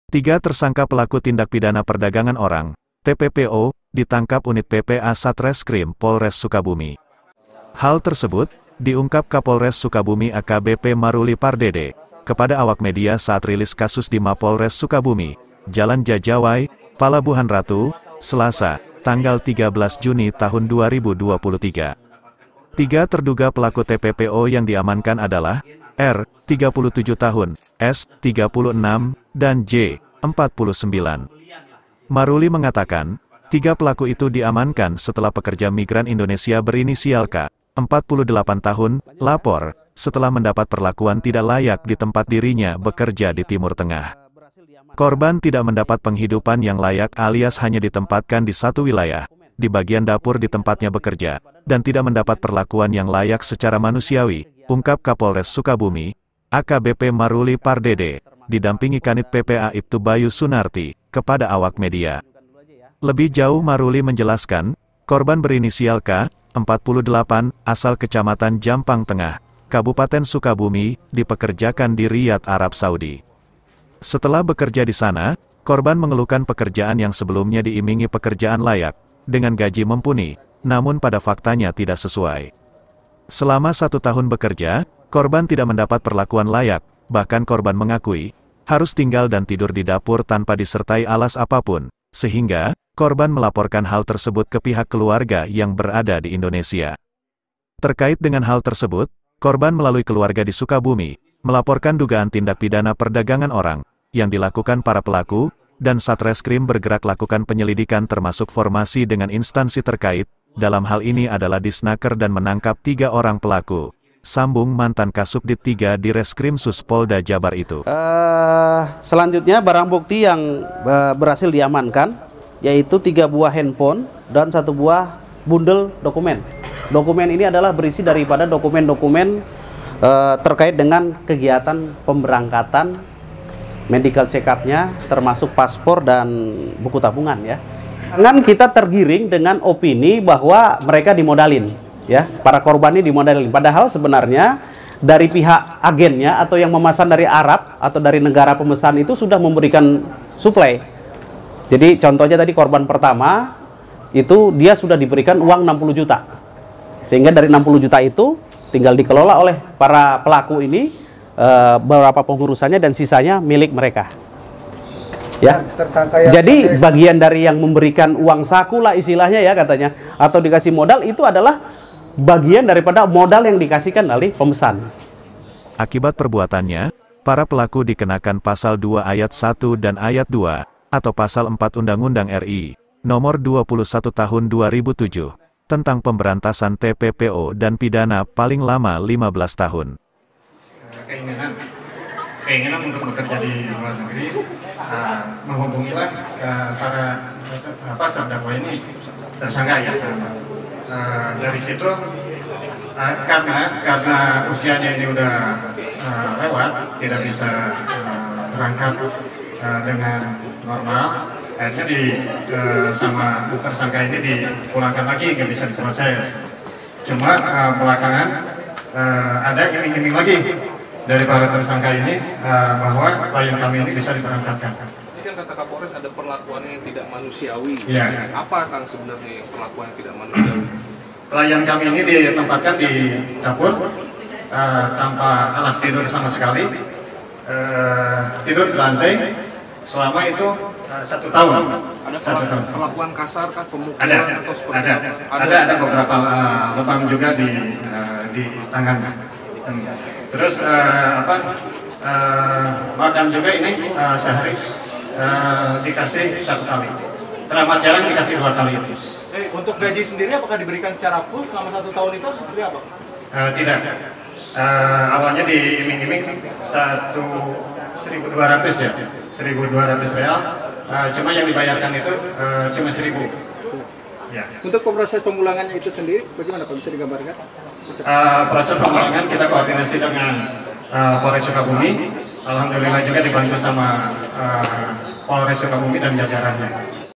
Tiga tersangka pelaku tindak pidana perdagangan orang, TPPO, ditangkap unit PPA Satreskrim Polres Sukabumi. Hal tersebut diungkap Kapolres Sukabumi AKBP Maruli Pardede kepada awak media saat rilis kasus di Mapolres Sukabumi, Jalan Jajawai, Palabuhan Ratu, Selasa, tanggal 13 Juni tahun 2023. Tiga terduga pelaku TPPO yang diamankan adalah R, 37 tahun, S, 36, dan J, 49. Maruli mengatakan, tiga pelaku itu diamankan setelah pekerja migran Indonesia berinisial K, 48 tahun, lapor, setelah mendapat perlakuan tidak layak di tempat dirinya bekerja di Timur Tengah. Korban tidak mendapat penghidupan yang layak alias hanya ditempatkan di satu wilayah, di bagian dapur di tempatnya bekerja, dan tidak mendapat perlakuan yang layak secara manusiawi, ungkap Kapolres Sukabumi, AKBP Maruli Pardede, didampingi Kanit PPA Ibtu Bayu Sunarti, kepada awak media. Lebih jauh Maruli menjelaskan, korban berinisial K, 48, asal Kecamatan Jampang Tengah, Kabupaten Sukabumi, dipekerjakan di Riyadh, Arab Saudi. Setelah bekerja di sana, korban mengeluhkan pekerjaan yang sebelumnya diiming-imingi pekerjaan layak, dengan gaji mumpuni, namun pada faktanya tidak sesuai. Selama 1 tahun bekerja, korban tidak mendapat perlakuan layak, bahkan korban mengakui, harus tinggal dan tidur di dapur tanpa disertai alas apapun, sehingga, korban melaporkan hal tersebut ke pihak keluarga yang berada di Indonesia. Terkait dengan hal tersebut, korban melalui keluarga di Sukabumi, melaporkan dugaan tindak pidana perdagangan orang, yang dilakukan para pelaku, dan Satreskrim bergerak lakukan penyelidikan termasuk formasi dengan instansi terkait, dalam hal ini adalah Disnaker dan menangkap 3 orang pelaku, sambung mantan Kasubdit 3 di Reskrim Sus Polda Jabar itu. Selanjutnya barang bukti yang berhasil diamankan, yaitu 3 buah handphone dan 1 buah bundel dokumen. Dokumen ini adalah berisi daripada dokumen-dokumen terkait dengan kegiatan pemberangkatan, medical check-up-nya, termasuk paspor dan buku tabungan ya. Kan kita tergiring dengan opini bahwa mereka dimodalin, ya, para korban ini dimodalin. Padahal sebenarnya dari pihak agennya atau yang memesan dari Arab atau dari negara pemesan itu sudah memberikan suplai. Jadi contohnya tadi korban pertama itu dia sudah diberikan uang 60 juta. Sehingga dari 60 juta itu tinggal dikelola oleh para pelaku ini beberapa pengurusannya dan sisanya milik mereka. Ya, jadi bagian dari yang memberikan uang saku lah istilahnya ya katanya, atau dikasih modal itu adalah bagian daripada modal yang dikasihkan oleh pemesan. Akibat perbuatannya, para pelaku dikenakan pasal 2 ayat 1 dan ayat 2, atau pasal 4 Undang-Undang RI, nomor 21 tahun 2007, tentang pemberantasan TPPO dan pidana paling lama 15 tahun. Keinginan untuk bekerja di luar negeri, menghubungilah para terdakwa ini, tersangka ya. Dari situ karena usianya ini udah lewat, tidak bisa berangkat dengan normal, akhirnya sama tersangka ini dipulangkan lagi, nggak bisa diproses. Cuma belakangan ada iming-iming lagi dari para tersangka ini bahwa klien kami ini bisa diberangkatkan. Ini kan kata Kapolres ada perlakuan yang tidak manusiawi. Ya. Apa Kang sebenarnya perlakuan yang tidak manusiawi? Klien kami ini ditempatkan di dapur tanpa alas tidur sama sekali, tidur di lantai selama itu 1 tahun. Ada perlakuan kasar kan, pemukulan atau seperti ada beberapa lubang juga di tangan. Terus makan juga ini sehari dikasih 1 kali. Teramat jarang dikasih 2 kali itu. Untuk gaji sendiri apakah diberikan secara full selama 1 tahun itu seperti apa? Tidak. Awalnya diiming-iming 1.200 ya, 1.200 real. Cuma yang dibayarkan itu cuma 1.000. Ya. Untuk proses pemulangannya itu sendiri, bagaimana Pak, bisa digambarkan? Proses pemulangan kita koordinasi dengan Polres Sukabumi. Alhamdulillah juga dibantu sama Polres Sukabumi dan jajarannya.